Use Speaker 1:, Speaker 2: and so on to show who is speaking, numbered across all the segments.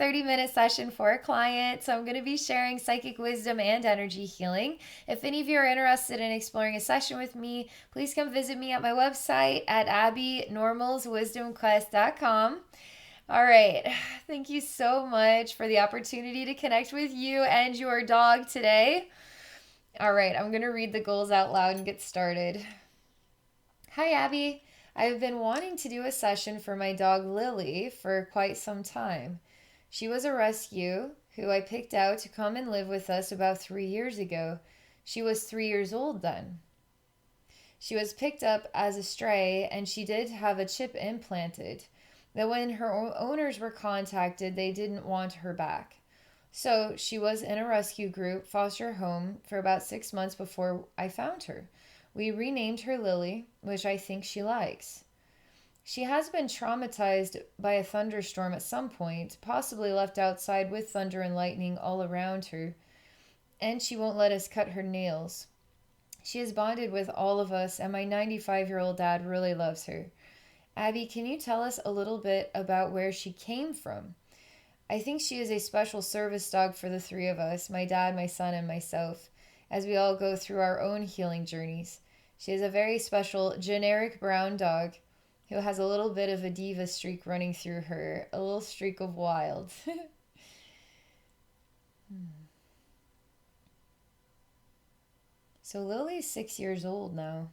Speaker 1: 30-minute session for a client. So I'm going to be sharing psychic wisdom and energy healing. If any of you are interested in exploring a session with me, please come visit me at my website at abbeynormalswisdomquest.com. All right. Thank you so much for the opportunity to connect with you and your dog today. All right, I'm going to read the goals out loud and get started. Hi, Abby. I've been wanting to do a session for my dog Lily for quite some time. She was a rescue who I picked out to come and live with us about 3 years ago. She was 3 years old then. She was picked up as a stray and she did have a chip implanted. But when her owners were contacted, they didn't want her back. So she was in a rescue group foster home for about 6 months before I found her. We renamed her Lily, which I think she likes. She has been traumatized by a thunderstorm at some point, possibly left outside with thunder and lightning all around her, and she won't let us cut her nails. She is bonded with all of us, and my 95-year-old dad really loves her. Abby, can you tell us a little bit about where she came from? I think she is a special service dog for the three of us, my dad, my son, and myself, as we all go through our own healing journeys. She is a very special, generic brown dog who has a little bit of a diva streak running through her, a little streak of wild. So Lily's 6 years old now.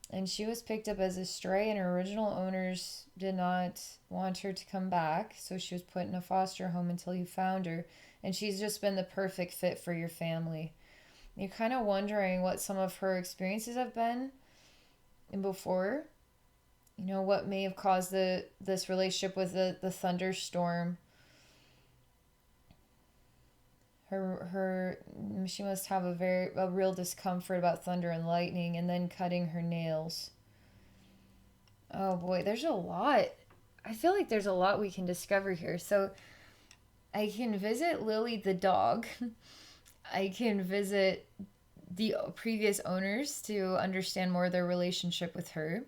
Speaker 1: And she was picked up as a stray, and her original owners did not want her to come back. So she was put in a foster home until you found her. And she's just been the perfect fit for your family. You're kind of wondering what some of her experiences have been before. You know, what may have caused this relationship with the thunderstorm. She must have a real discomfort about thunder and lightning, and then cutting her nails. Oh boy, there's a lot. I feel like there's a lot we can discover here. So I can visit Lily the dog. I can visit the previous owners to understand more of their relationship with her.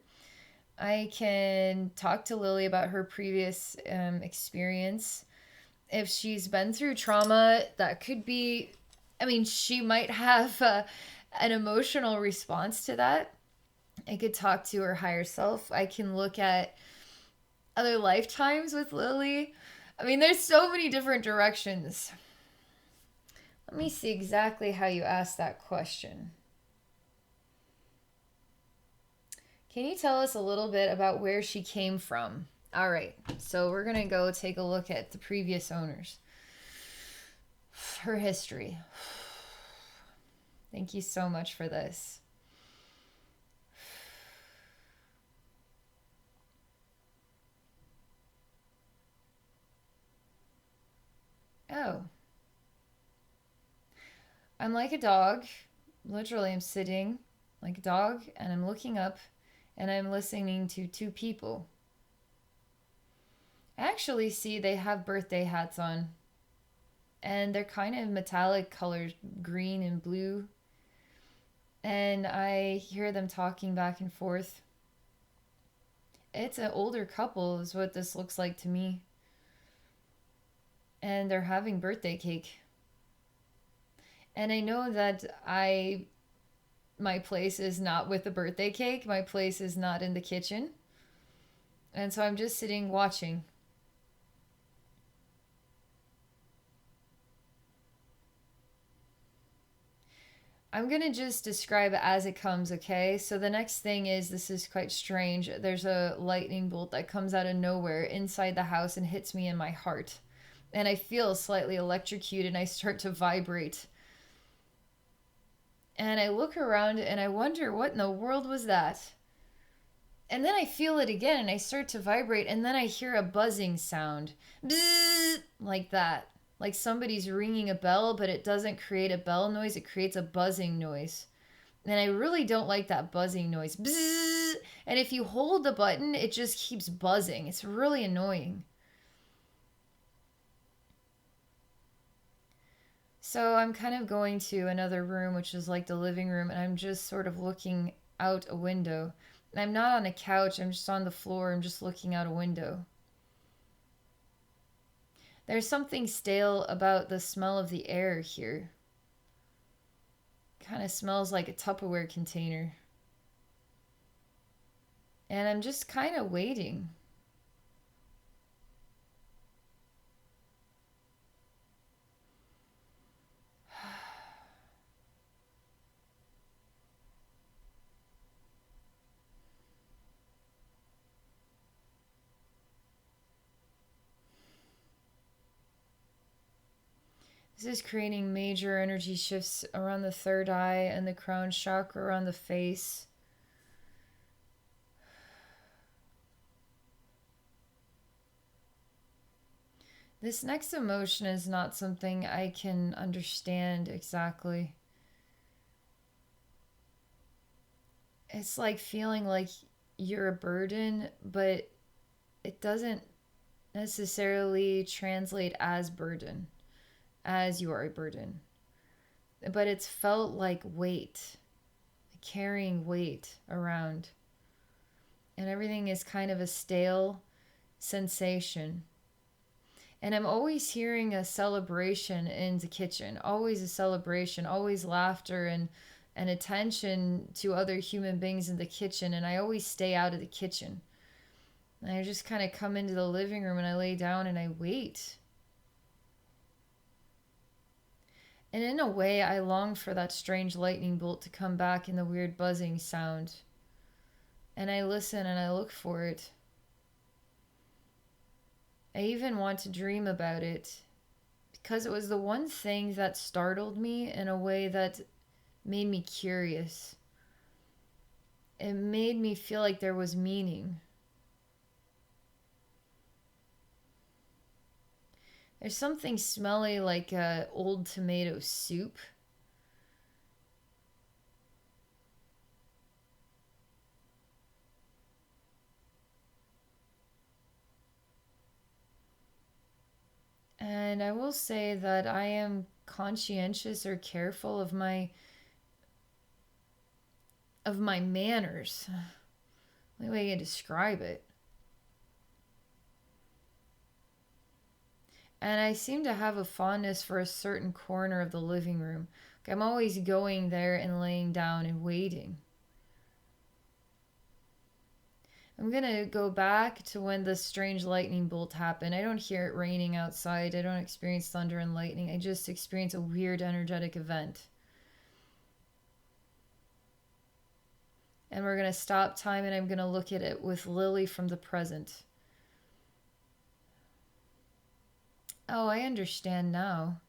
Speaker 1: I can talk to Lily about her previous experience. If she's been through trauma, that could be, I mean, she might have an emotional response to that. I could talk to her higher self. I can look at other lifetimes with Lily. I mean, there's so many different directions. Let me see exactly how you asked that question. Can you tell us a little bit about where she came from? All right, so we're going to go take a look at the previous owners. Her history. Thank you so much for this. Oh. I'm like a dog. Literally, I'm sitting like a dog, and I'm looking up, and I'm listening to two people. I actually see they have birthday hats on. And they're kind of metallic colors, green and blue. And I hear them talking back and forth. It's an older couple is what this looks like to me. And they're having birthday cake. And I know that my place is not with the birthday cake. My place is not in the kitchen. And so I'm just sitting watching. I'm going to just describe it as it comes, okay? So the next thing is, this is quite strange. There's a lightning bolt that comes out of nowhere inside the house and hits me in my heart. And I feel slightly electrocuted and I start to vibrate. And I look around and I wonder, what in the world was that? And then I feel it again and I start to vibrate, and then I hear a buzzing sound. Bzzz, like that. Like somebody's ringing a bell, but it doesn't create a bell noise, it creates a buzzing noise. And I really don't like that buzzing noise. Bzzz! And if you hold the button, it just keeps buzzing. It's really annoying. So I'm kind of going to another room, which is like the living room, and I'm just sort of looking out a window. I'm not on a couch, I'm just on the floor, I'm just looking out a window. There's something stale about the smell of the air here. Kind of smells like a Tupperware container. And I'm just kind of waiting. This is creating major energy shifts around the third eye and the crown chakra around the face. This next emotion is not something I can understand exactly. It's like feeling like you're a burden, but it doesn't necessarily translate as burden, as you are a burden. But it's felt like weight, carrying weight around. And everything is kind of a stale sensation. And I'm always hearing a celebration in the kitchen, always a celebration, always laughter and attention to other human beings in the kitchen. And I always stay out of the kitchen. And I just kind of come into the living room and I lay down and I wait. And in a way, I long for that strange lightning bolt to come back in the weird buzzing sound. And I listen and I look for it. I even want to dream about it because it was the one thing that startled me in a way that made me curious. It made me feel like there was meaning. There's something smelly like old tomato soup. And I will say that I am conscientious or careful of my manners. The only way I can describe it. And I seem to have a fondness for a certain corner of the living room. Like I'm always going there and laying down and waiting. I'm going to go back to when the strange lightning bolt happened. I don't hear it raining outside. I don't experience thunder and lightning. I just experience a weird energetic event. And we're going to stop time and I'm going to look at it with Lily from the present. Oh, I understand now.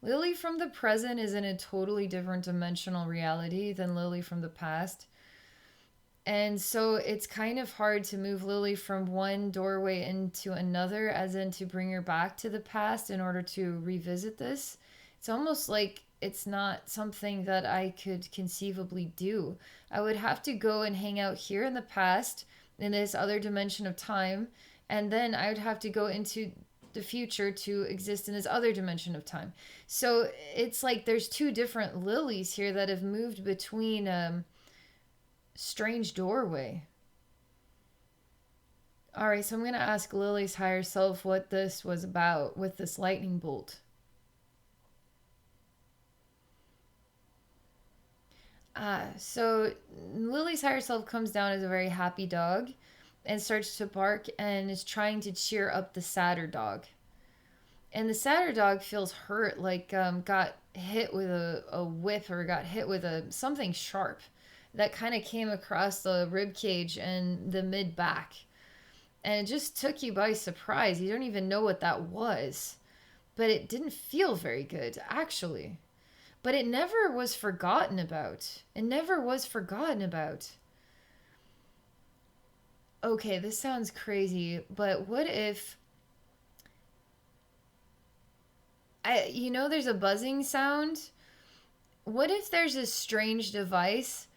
Speaker 1: Lily from the present is in a totally different dimensional reality than Lily from the past. And so it's kind of hard to move Lily from one doorway into another, as in to bring her back to the past in order to revisit this. It's almost like it's not something that I could conceivably do. I would have to go and hang out here in the past, in this other dimension of time, and then I would have to go into the future to exist in this other dimension of time. So it's like there's two different Lilies here that have moved between strange doorway. All right, so I'm going to ask Lily's higher self what this was about with this lightning bolt. So Lily's higher self comes down as a very happy dog and starts to bark and is trying to cheer up the sadder dog. And the sadder dog feels hurt, like got hit with a whip or got hit with something sharp that kind of came across the rib cage and the mid back. And it just took you by surprise. You don't even know what that was. But it didn't feel very good, actually. But it never was forgotten about. It never was forgotten about. Okay, this sounds crazy, but what if there's a buzzing sound? What if there's a strange device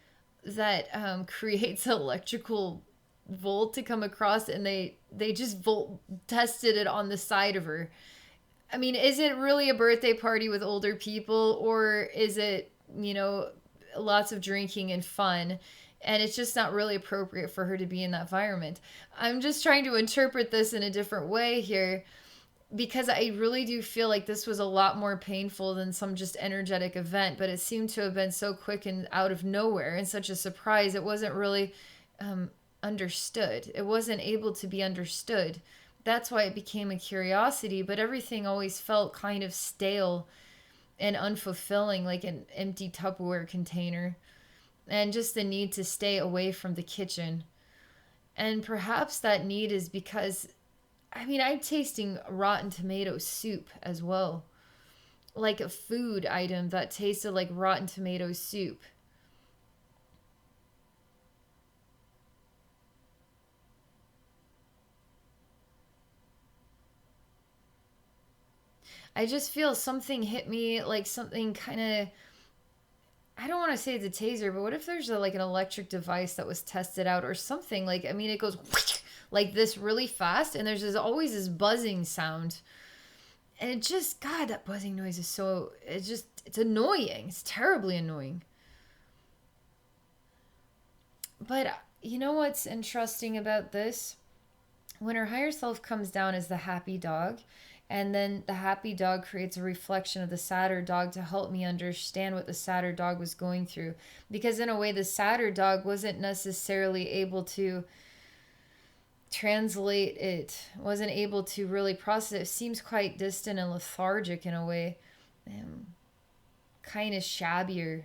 Speaker 1: that creates electrical volt to come across and they just volt tested it on the side of her? I mean, is it really a birthday party with older people, or is it, lots of drinking and fun? And it's just not really appropriate for her to be in that environment. I'm just trying to interpret this in a different way here, because I really do feel like this was a lot more painful than some just energetic event, but it seemed to have been so quick and out of nowhere and such a surprise. It wasn't really understood. It wasn't able to be understood. That's why it became a curiosity, but everything always felt kind of stale and unfulfilling, like an empty Tupperware container, and just the need to stay away from the kitchen. And perhaps that need is because, I mean, I'm tasting rotten tomato soup as well. Like a food item that tasted like rotten tomato soup. I just feel something hit me, like something kind of, I don't want to say it's a taser, but what if there's like an electric device that was tested out or something? Like, I mean, it goes like this really fast, and there's always this buzzing sound. And it just, God, that buzzing noise is so, it's annoying. It's terribly annoying. But you know what's interesting about this? When her higher self comes down as the happy dog, and then the happy dog creates a reflection of the sadder dog to help me understand what the sadder dog was going through. Because in a way, the sadder dog wasn't necessarily able to translate it, wasn't able to really process it. It seems quite distant and lethargic in a way, kind of shabbier,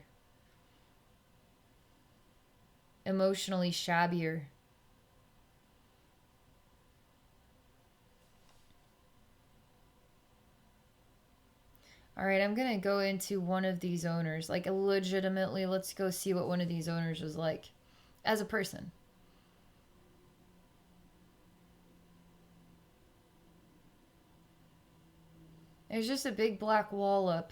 Speaker 1: emotionally shabbier. All right, I'm going to go into one of these owners. Like, legitimately, let's go see what one of these owners was like as a person. There's just a big black wall up.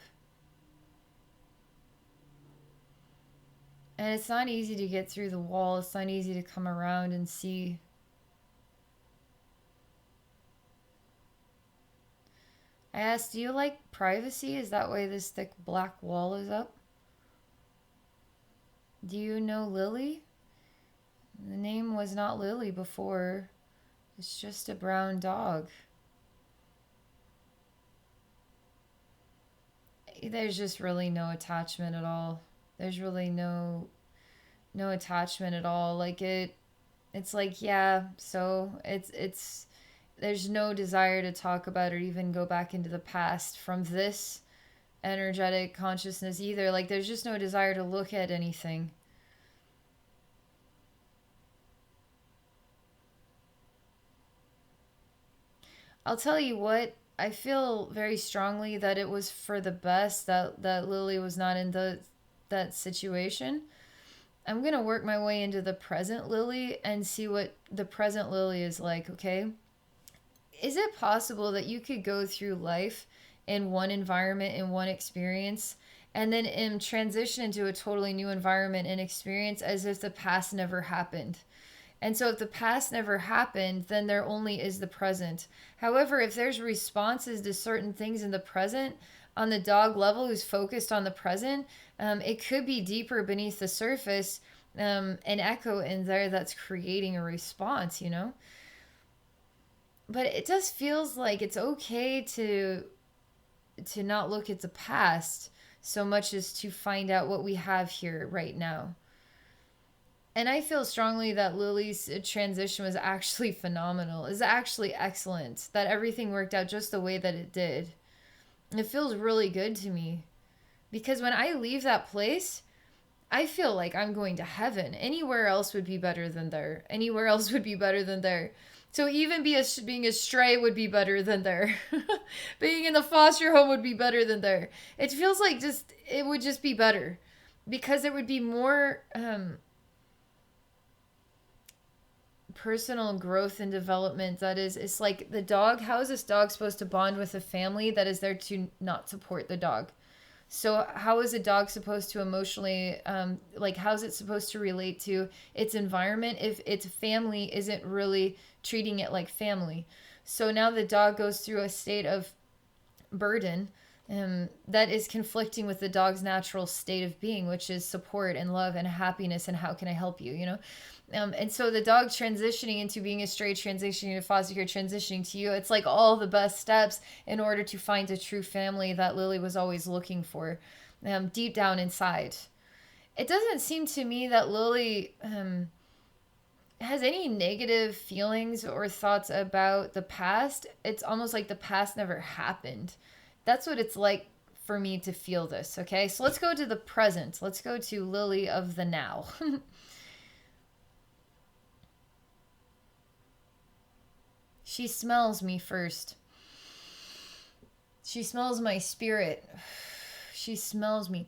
Speaker 1: And it's not easy to get through the wall. It's not easy to come around and see. I asked, do you like privacy? Is that why this thick black wall is up? Do you know Lily? The name was not Lily before. It's just a brown dog. There's just really no attachment at all. There's really no attachment at all. Like it's like, yeah, so it's there's no desire to talk about or even go back into the past from this energetic consciousness either. Like, there's just no desire to look at anything. I'll tell you what, I feel very strongly that it was for the best that Lily was not in that situation. I'm going to work my way into the present Lily and see what the present Lily is like, okay? Is it possible that you could go through life in one environment, in one experience, and then transition into a totally new environment and experience as if the past never happened? And so if the past never happened, then there only is the present. However, if there's responses to certain things in the present, on the dog level who's focused on the present, it could be deeper beneath the surface, an echo in there that's creating a response, you know? But it just feels like it's okay to not look at the past so much as to find out what we have here right now. And I feel strongly that Lily's transition was actually phenomenal. It's actually excellent. That everything worked out just the way that it did. It feels really good to me. Because when I leave that place, I feel like I'm going to heaven. Anywhere else would be better than there. Anywhere else would be better than there. So even being a stray would be better than there. Being in the foster home would be better than there. It feels like it would just be better. Because there would be more personal growth and development. That is, it's like the dog, how is this dog supposed to bond with a family that is there to not support the dog? So how is a dog supposed to emotionally, like, how is it supposed to relate to its environment if its family isn't really treating it like family? So now the dog goes through a state of burden that is conflicting with the dog's natural state of being, which is support and love and happiness and how can I help you, you know? And so the dog transitioning into being a stray, transitioning to foster care, transitioning to you, it's like all the best steps in order to find a true family that Lily was always looking for, deep down inside. It doesn't seem to me that Lily has any negative feelings or thoughts about the past. It's almost like the past never happened. That's what it's like for me to feel this, okay? So let's go to the present. Let's go to Lily of the now. She smells me first. She smells my spirit. She smells me.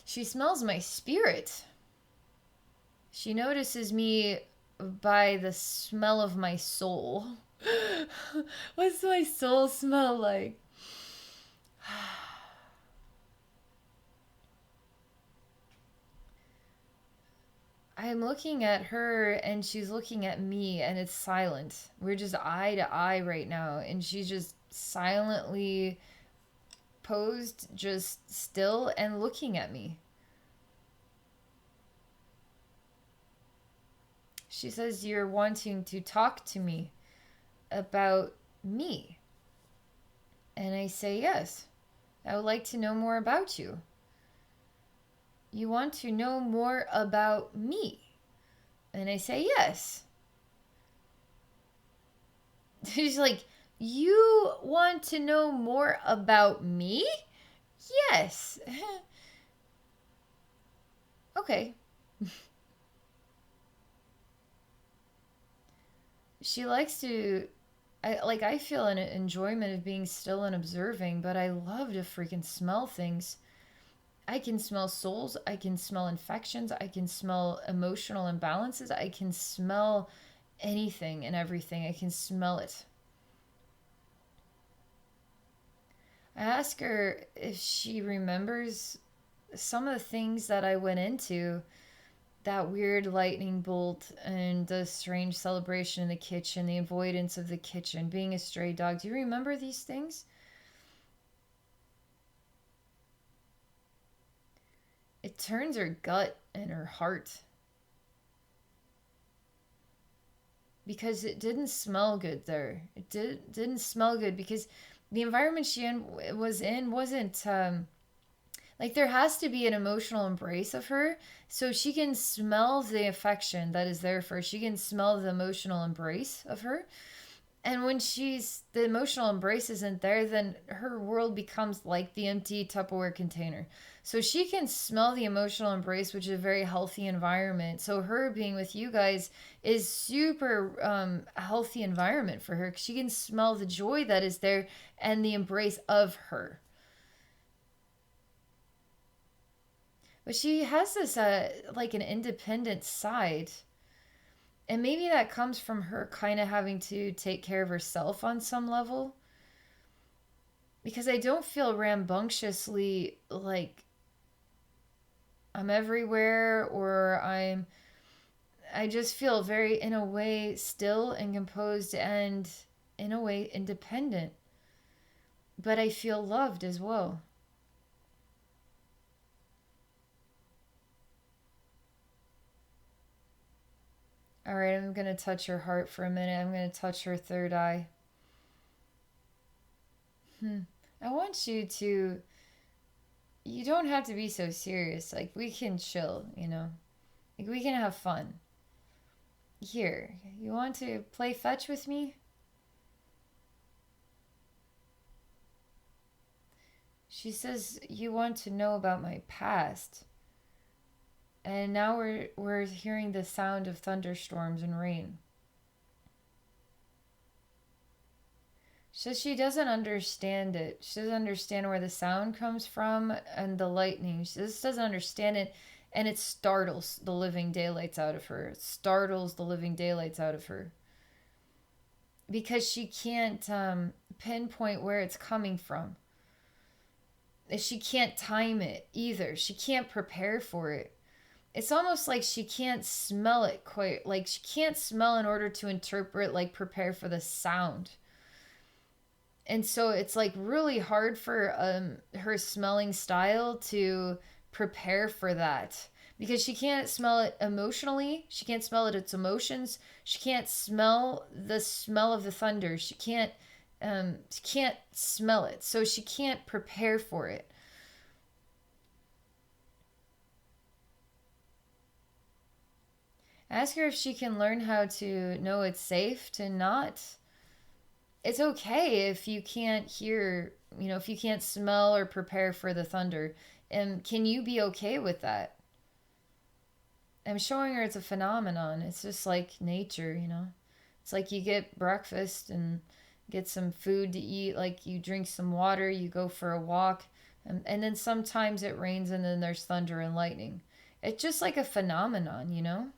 Speaker 1: She smells my spirit. She notices me by the smell of my soul. What's my soul smell like? I'm looking at her and she's looking at me and it's silent. We're just eye to eye right now and she's just silently posed, just still and looking at me. She says, "You're wanting to talk to me about me." And I say, "Yes. I would like to know more about you." "You want to know more about me?" And I say, "Yes." She's like, "You want to know more about me?" "Yes." Okay. She likes to I feel an enjoyment of being still and observing, but I love to freaking smell things. I can smell souls, I can smell infections, I can smell emotional imbalances, I can smell anything and everything. I can smell it. I ask her if she remembers some of the things that I went into, that weird lightning bolt and the strange celebration in the kitchen, the avoidance of the kitchen, being a stray dog. Do you remember these things? It turns her gut and her heart because it didn't smell good there. Didn't smell good because the environment was in wasn't like there has to be an emotional embrace of her so she can smell the affection that is there for her. She can smell the emotional embrace of her. And when the emotional embrace isn't there, then her world becomes like the empty Tupperware container. So she can smell the emotional embrace, which is a very healthy environment. So her being with you guys is super healthy environment for her. She can smell the joy that is there and the embrace of her. But she has this like an independent side. And maybe that comes from her kind of having to take care of herself on some level. Because I don't feel rambunctiously like I'm everywhere or I just feel very in a way still and composed and in a way independent. But I feel loved as well. All right, I'm going to touch her heart for a minute. I'm going to touch her third eye. I want you don't have to be so serious. Like, we can chill, you know? Like, we can have fun. Here, you want to play fetch with me? She says, "You want to know about my past." And now we're hearing the sound of thunderstorms and rain. She says she doesn't understand it. She doesn't understand where the sound comes from and the lightning. She just doesn't understand it, and it startles the living daylights out of her. It startles the living daylights out of her because she can't pinpoint where it's coming from. She can't time it either. She can't prepare for it. It's almost like she can't smell it quite. Like she can't smell in order to interpret, like prepare for the sound. And so it's like really hard for her smelling style to prepare for that, because she can't smell it emotionally, she can't smell it its emotions, she can't smell the smell of the thunder, she can't smell it, so she can't prepare for it. Ask her if she can learn how to know it's safe to not. It's okay if you can't hear, if you can't smell or prepare for the thunder. And can you be okay with that? I'm showing her it's a phenomenon. It's just like nature. It's like you get breakfast and get some food to eat, like you drink some water, you go for a walk, and then sometimes it rains and then there's thunder and lightning. It's just like a phenomenon.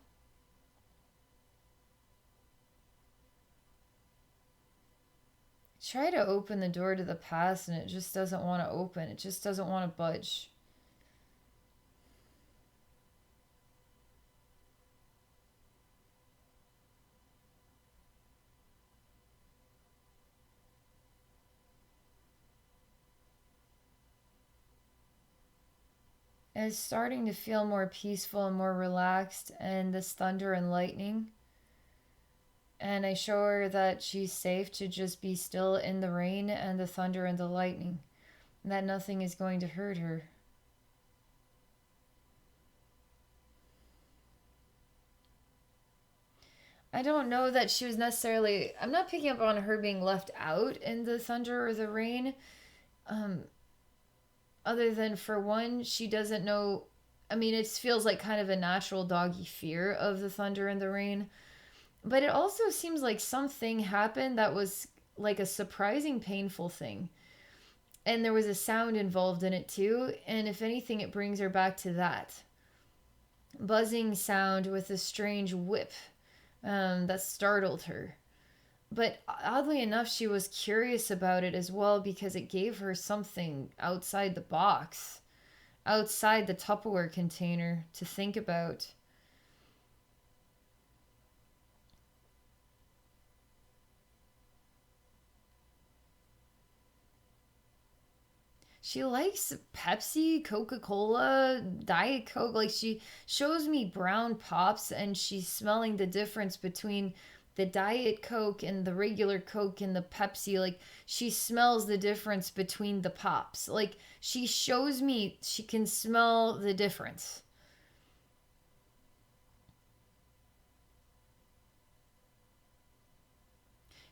Speaker 1: Try to open the door to the past and it just doesn't want to open. It just doesn't want to budge. And it's starting to feel more peaceful and more relaxed, and this thunder and lightning. And I show her that she's safe to just be still in the rain and the thunder and the lightning, and that nothing is going to hurt her. I don't know that she was necessarily. I'm not picking up on her being left out in the thunder or the rain. Um, Other than, for one, she doesn't know. I mean, it feels like kind of a natural doggy fear of the thunder and the rain. But it also seems like something happened that was like a surprising painful thing. And there was a sound involved in it too. And if anything, it brings her back to that buzzing sound with a strange whip that startled her. But oddly enough, she was curious about it as well, because it gave her something outside the box, outside the Tupperware container to think about. She likes Pepsi, Coca-Cola, Diet Coke. Like, she shows me brown pops and she's smelling the difference between the Diet Coke and the regular Coke and the Pepsi. Like, she smells the difference between the pops. Like, she shows me she can smell the difference.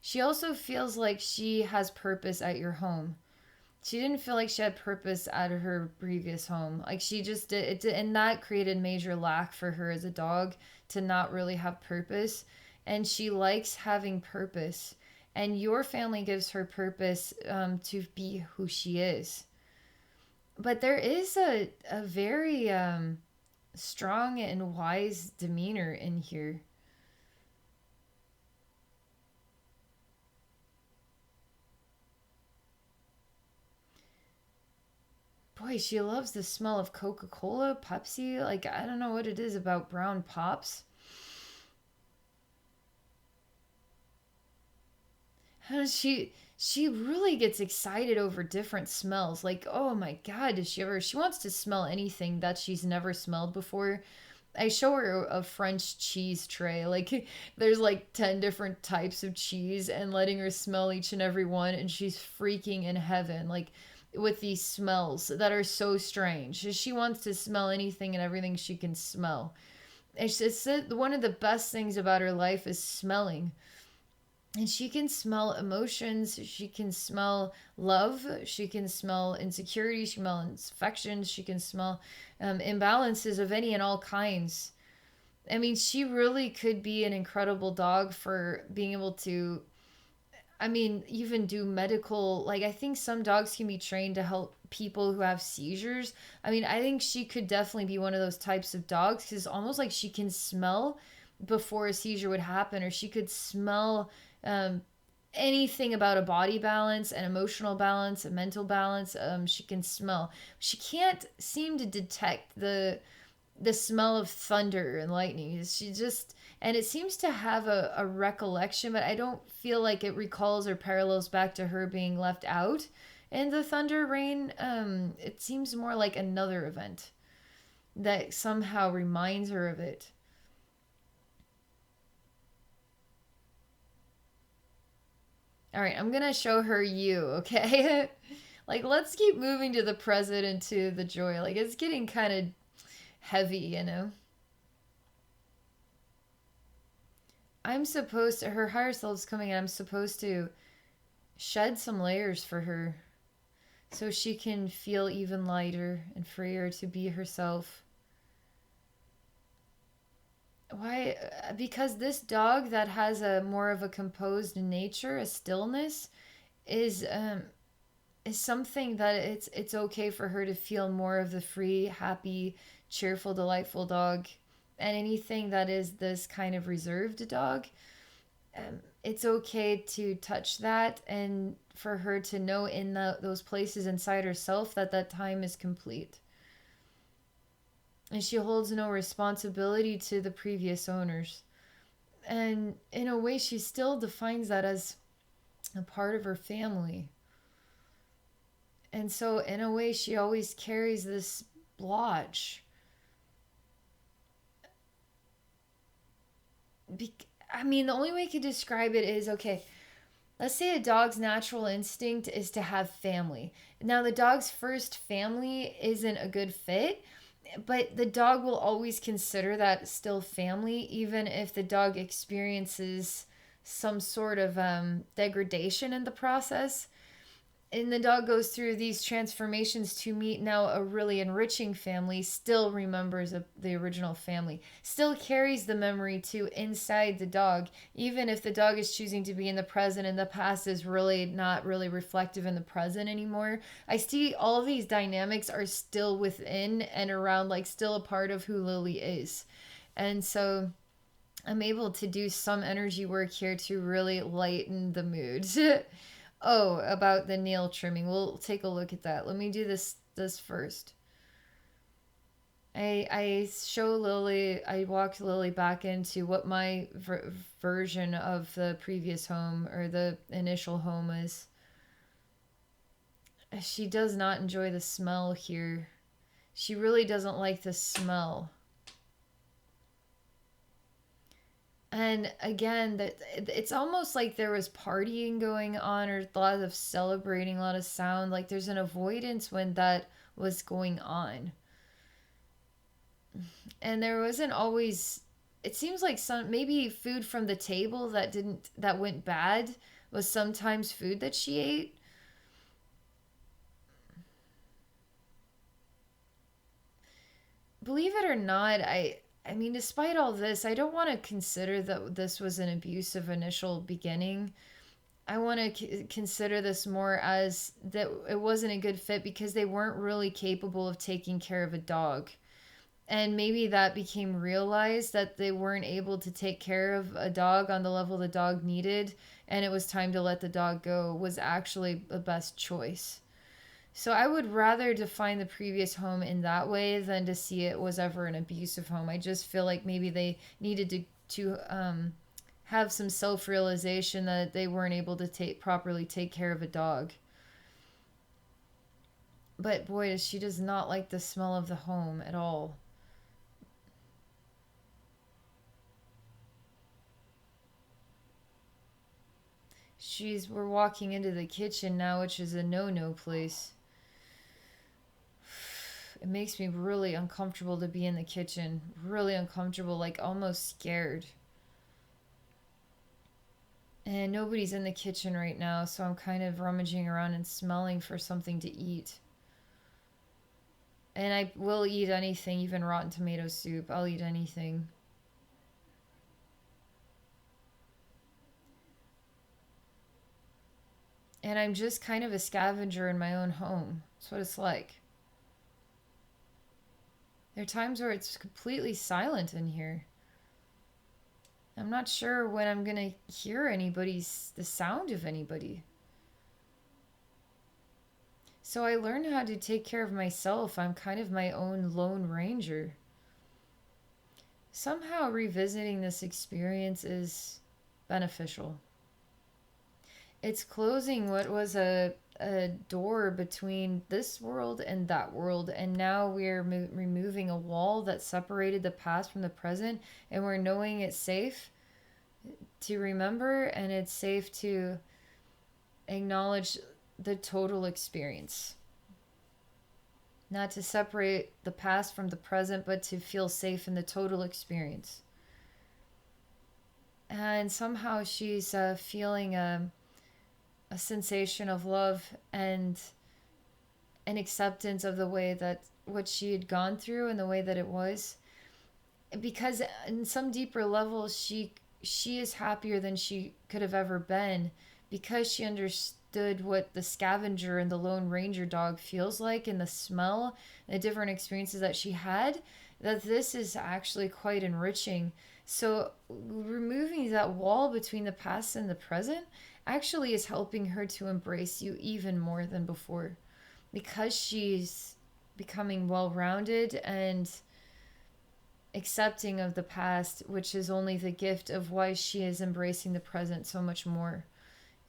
Speaker 1: She also feels like she has purpose at your home. She didn't feel like she had purpose at her previous home. Like, she just did, and that created major lack for her as a dog, to not really have purpose. And she likes having purpose. And your family gives her purpose, to be who she is. But there is a very strong and wise demeanor in here. Boy, she loves the smell of Coca Cola, Pepsi. Like, I don't know what it is about brown pops. She really gets excited over different smells. Like, oh my god, does she wants to smell anything that she's never smelled before. I show her a French cheese tray. Like, there's like 10 different types of cheese, and letting her smell each and every one, and she's freaking in heaven. Like, with these smells that are so strange. She wants to smell anything and everything she can smell. It's one of the best things about her life is smelling. And she can smell emotions, she can smell love, she can smell insecurity, she can smell infections, she can smell imbalances of any and all kinds. I mean, she really could be an incredible dog for being able to, I mean, even do medical. Like, I think some dogs can be trained to help people who have seizures. I mean, I think she could definitely be one of those types of dogs, because it's almost like she can smell before a seizure would happen, or she could smell um, anything about a body balance, an emotional balance, a mental balance. She can smell. She can't seem to detect the smell of thunder and lightning. She just, and it seems to have a recollection, but I don't feel like it recalls or parallels back to her being left out in the thunder rain. It seems more like another event that somehow reminds her of it. All right, I'm gonna show her you, okay? Like, let's keep moving to the present and to the joy. Like, it's getting kind of heavy, you know? I'm supposed to, her higher self's coming, and I'm supposed to shed some layers for her so she can feel even lighter and freer to be herself. Why? Because this dog that has a more of a composed nature, a stillness, is is something that it's okay for her to feel more of the free, happy, cheerful, delightful dog. And anything that is this kind of reserved dog, it's okay to touch that and for her to know in those places inside herself that that time is complete. And she holds no responsibility to the previous owners. And in a way, she still defines that as a part of her family. And so, in a way, she always carries this blotch. I mean, the only way I could describe it is okay, let's say a dog's natural instinct is to have family. Now, the dog's first family isn't a good fit, but the dog will always consider that still family, even if the dog experiences some sort of degradation in the process. And the dog goes through these transformations to meet now a really enriching family, still remembers the original family, still carries the memory to inside the dog, even if the dog is choosing to be in the present and the past is really not really reflective in the present anymore. I see all of these dynamics are still within and around, like still a part of who Lily is. And so I'm able to do some energy work here to really lighten the mood. Oh, about the nail trimming. We'll take a look at that. Let me do this first. I show Lily, I walk Lily back into what my version of the previous home or the initial home is. She does not enjoy the smell here. She really doesn't like the smell. And again, that it's almost like there was partying going on or a lot of celebrating, a lot of sound. Like there's an avoidance when that was going on. And there wasn't always, it seems like some maybe food from the table that went bad was sometimes food that she ate. Believe it or not, I mean, despite all this, I don't want to consider that this was an abusive initial beginning. I want to consider this more as that it wasn't a good fit because they weren't really capable of taking care of a dog. And maybe that became realized that they weren't able to take care of a dog on the level the dog needed, and it was time to let the dog go was actually the best choice. So I would rather define the previous home in that way than to see it was ever an abusive home. I just feel like maybe they needed to have some self realization that they weren't able to properly take care of a dog. But boy, she does not like the smell of the home at all. We're walking into the kitchen now, which is a no-no place. It makes me really uncomfortable to be in the kitchen. Really uncomfortable, like almost scared. And nobody's in the kitchen right now, so I'm kind of rummaging around and smelling for something to eat. And I will eat anything, even rotten tomato soup. I'll eat anything. And I'm just kind of a scavenger in my own home. That's what it's like. There are times where it's completely silent in here. I'm not sure when I'm gonna hear the sound of anybody. So I learned how to take care of myself. I'm kind of my own lone ranger. somehow revisiting this experience is beneficial. It's closing what was a door between this world and that world, and now we're removing a wall that separated the past from the present, and we're knowing it's safe to remember and it's safe to acknowledge the total experience. Not to separate the past from the present, but to feel safe in the total experience. And somehow she's feeling a sensation of love and an acceptance of the way that what she had gone through and the way that it was, because in some deeper level she is happier than she could have ever been, because she understood what the scavenger and the lone ranger dog feels like, and the smell and the different experiences that she had, that this is actually quite enriching. So removing that wall between the past and the present actually is helping her to embrace you even more than before, because she's becoming well-rounded and accepting of the past, which is only the gift of why she is embracing the present so much more.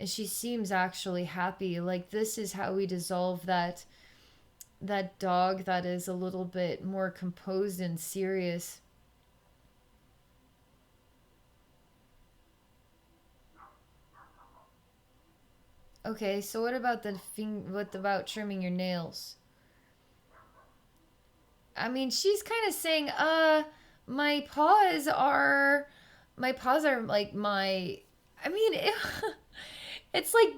Speaker 1: And she seems actually happy. Like, this is how we dissolve that dog that is a little bit more composed and serious. Okay, so what about what about trimming your nails? I mean, she's kind of saying, my paws are, my paws are like my, I mean, it's like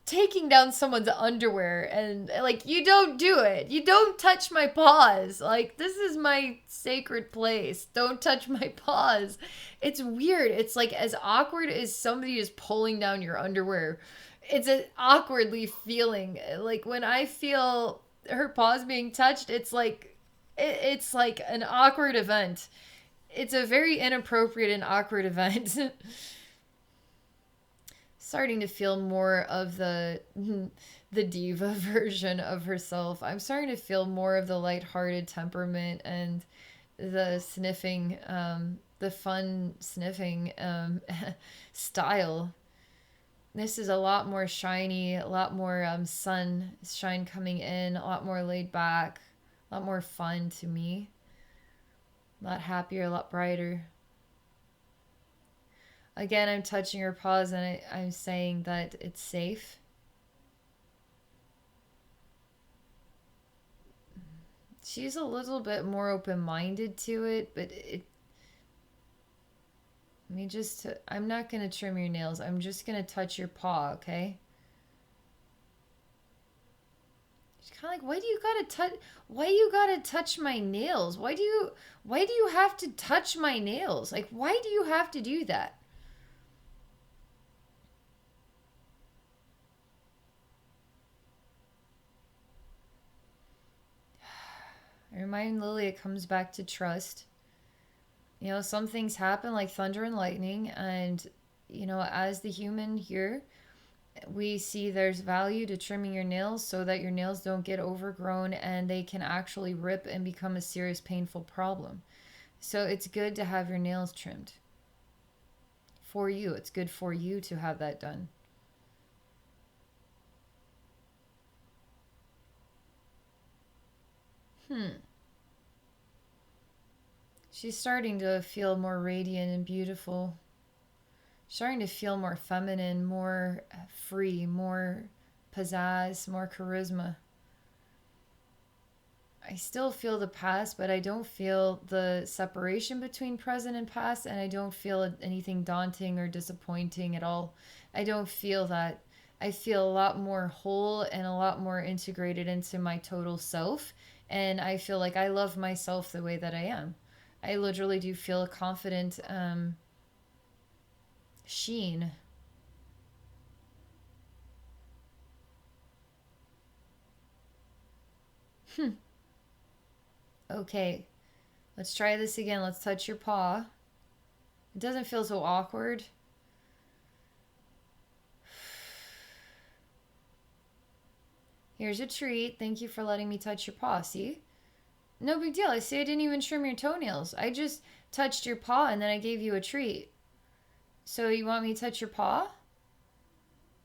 Speaker 1: taking down someone's underwear, and like, you don't do it. You don't touch my paws. Like, this is my sacred place. Don't touch my paws. It's weird. It's like as awkward as somebody is pulling down your underwear. It's an awkwardly feeling. Like, when I feel her paws being touched, it's like an awkward event. It's a very inappropriate and awkward event. Starting to feel more of the diva version of herself. I'm starting to feel more of the lighthearted temperament and the sniffing, the fun sniffing style. This is a lot more shiny, a lot more sunshine coming in, a lot more laid back, a lot more fun to me, a lot happier, a lot brighter. Again, I'm touching her paws, and I'm saying that it's safe. She's a little bit more open-minded to it, but I'm not going to trim your nails. I'm just going to touch your paw, okay? She's kind of like, why do you gotta touch my nails? Why do you have to touch my nails? Like, why do you have to do that? I remind Lily it comes back to trust. You know, some things happen like thunder and lightning, and, you know, as the human here, we see there's value to trimming your nails so that your nails don't get overgrown and they can actually rip and become a serious painful problem. So it's good to have your nails trimmed. For you, it's good for you to have that done. She's starting to feel more radiant and beautiful. Starting to feel more feminine, more free, more pizzazz, more charisma. I still feel the past, but I don't feel the separation between present and past, and I don't feel anything daunting or disappointing at all. I don't feel that. I feel a lot more whole and a lot more integrated into my total self, and I feel like I love myself the way that I am. I literally do feel a confident sheen. Okay, let's try this again. Let's touch your paw. It doesn't feel so awkward. Here's a treat. Thank you for letting me touch your paw. See? No big deal. I say I didn't even trim your toenails. I just touched your paw and then I gave you a treat. So you want me to touch your paw?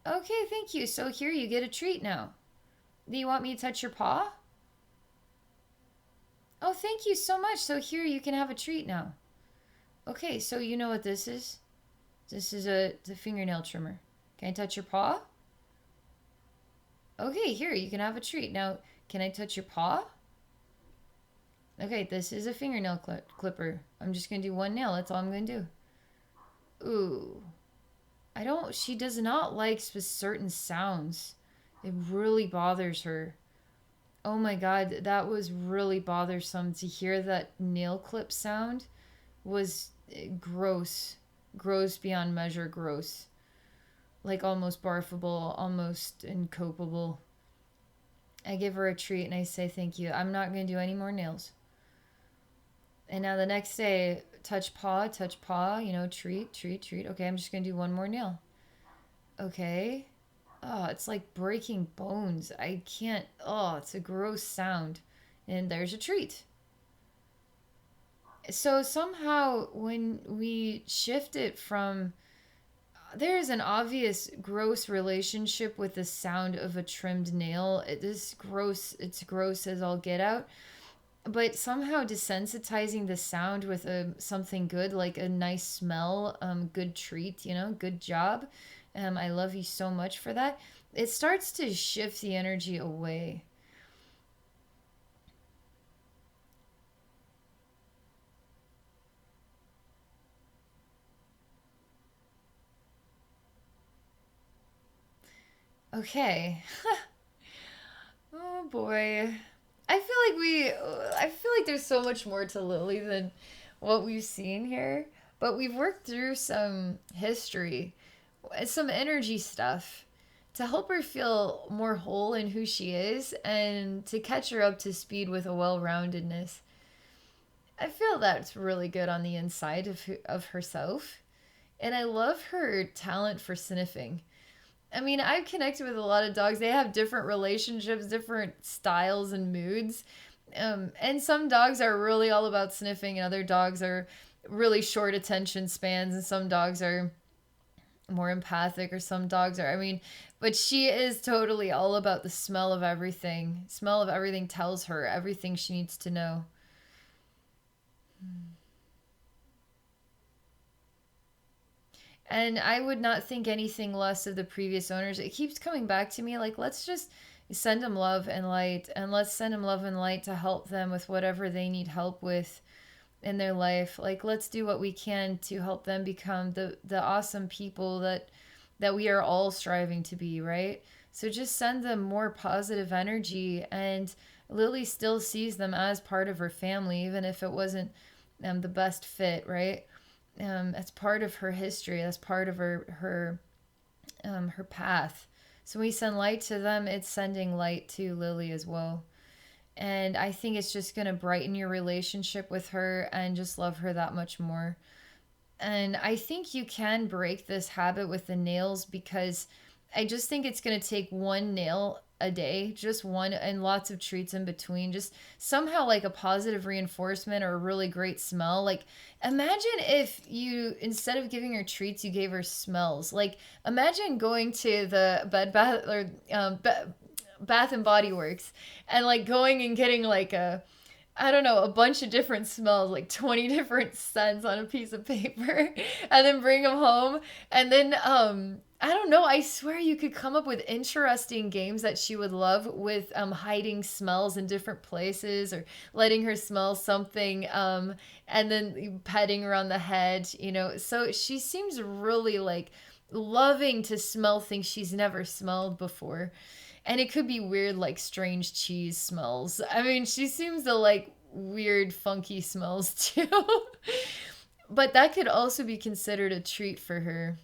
Speaker 1: Okay, thank you. So here you get a treat now. Do you want me to touch your paw? Oh, thank you so much. So here you can have a treat now. Okay, so you know what this is? This is the fingernail trimmer. Can I touch your paw? Okay, here you can have a treat. Now, can I touch your paw? Okay, this is a fingernail clipper. I'm just gonna do one nail. That's all I'm gonna do. Ooh. She does not like certain sounds. It really bothers her. Oh my God, that was really bothersome to hear that nail clip sound was gross. Gross beyond measure gross. Like almost barfable, almost incopable. I give her a treat and I say thank you. I'm not going to do any more nails. And now the next day, touch paw, treat, treat, treat. Okay, I'm just going to do one more nail. Okay. Oh, it's like breaking bones. I can't. Oh, it's a gross sound. And there's a treat. So somehow when we shift it from, there's an obvious gross relationship with the sound of a trimmed nail. It's gross as all get out. But somehow desensitizing the sound with something good, like a nice smell, good treat, good job. I love you so much for that. It starts to shift the energy away. Okay. Oh boy. I feel like there's so much more to Lily than what we've seen here, but we've worked through some history, some energy stuff to help her feel more whole in who she is and to catch her up to speed with a well-roundedness. I feel that's really good on the inside of herself. And I love her talent for sniffing. I mean, I've connected with a lot of dogs. They have different relationships, different styles and moods. And some dogs are really all about sniffing, and other dogs are really short attention spans, and some dogs are more empathic, or some dogs are, I mean, but she is totally all about the smell of everything. Smell of everything tells her everything she needs to know. And I would not think anything less of the previous owners. It keeps coming back to me like, let's just send them love and light, and let's send them love and light to help them with whatever they need help with in their life. Like, let's do what we can to help them become the awesome people that we are all striving to be, right? So just send them more positive energy, and Lily still sees them as part of her family, even if it wasn't the best fit, right? That's part of her history. That's part of her path. So when we send light to them, it's sending light to Lily as well. And I think it's just going to brighten your relationship with her and just love her that much more. And I think you can break this habit with the nails, because I just think it's going to take one nail a day, just one, and lots of treats in between. Just somehow like a positive reinforcement or a really great smell. Like, imagine if you, instead of giving her treats, you gave her smells. Like, imagine going to the Bath and Body Works and like going and getting like I don't know, a bunch of different smells, like 20 different scents on a piece of paper, and then bring them home. And then, I don't know, I swear you could come up with interesting games that she would love with hiding smells in different places, or letting her smell something, and then petting her on the head, So she seems really like loving to smell things she's never smelled before. And it could be weird, like strange cheese smells. I mean, she seems to like weird, funky smells too. But that could also be considered a treat for her.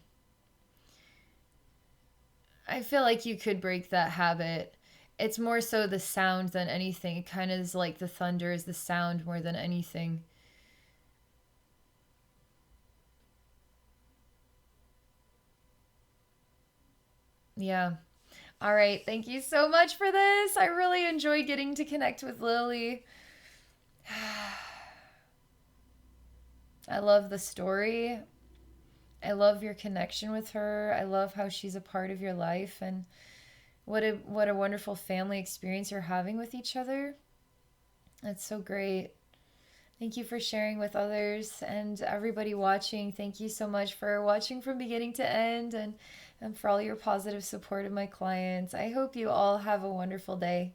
Speaker 1: I feel like you could break that habit. It's more so the sound than anything. It kind of is like the thunder is the sound more than anything. Yeah. All right. Thank you so much for this. I really enjoyed getting to connect with Lily. I love the story. I love your connection with her. I love how she's a part of your life, and what a wonderful family experience you're having with each other. That's so great. Thank you for sharing with others and everybody watching. Thank you so much for watching from beginning to end, and for all your positive support of my clients. I hope you all have a wonderful day.